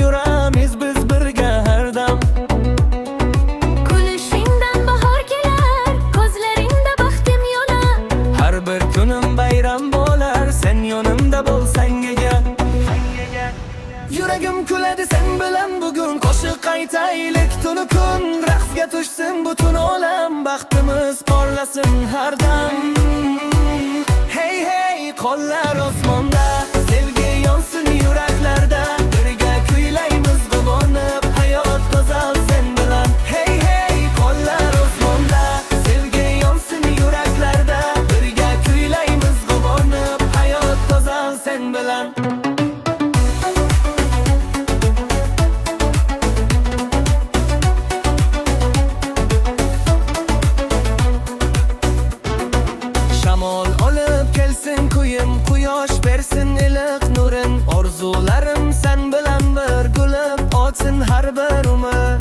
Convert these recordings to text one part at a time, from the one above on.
yuramiz biz birga har dam. Kulishingdan bahor kelar, ko'zlaringda baxtim yonar. Har bir kunim bayram bo'lar, sen yonimda bo'lsang ega. Yuragim kuladi sen bilan bugun, qo'shiq aytaylik tunu kun. Raqsga tushsin butun olam, baxtimiz porlasin har dam. Hey hey, qo'llar osmonda, sevgi yonsin yuraklarda. Birga kuylaymiz quvonib, hayot go'zal sen bilan. Hey hey, qo'llar osmonda, sevgi yonsin yuraklarda. Birga kuylaymiz quvonib, hayot go'zal sen bilan. Shamol olib kelsin kuyim, quyosh bersin iliq nurin. Orzularim sen bilan bir gulib ochsin har bir umr.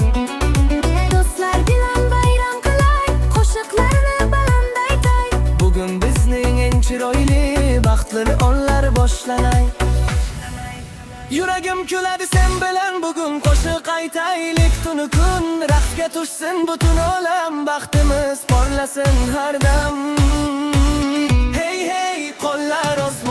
Do'stlar bilan bayram qilay, qo'shiqlarni baland aytay. Bugun bizning eng chiroyli baxtli onlar boshlanay. Yuragim kuladi sen bilan bugun, qo'shiq aytaylik tunu kun. Raqsga tushsin butun olam, baxtimiz porlasin har dam. Hey hey, qo'llar osmonda.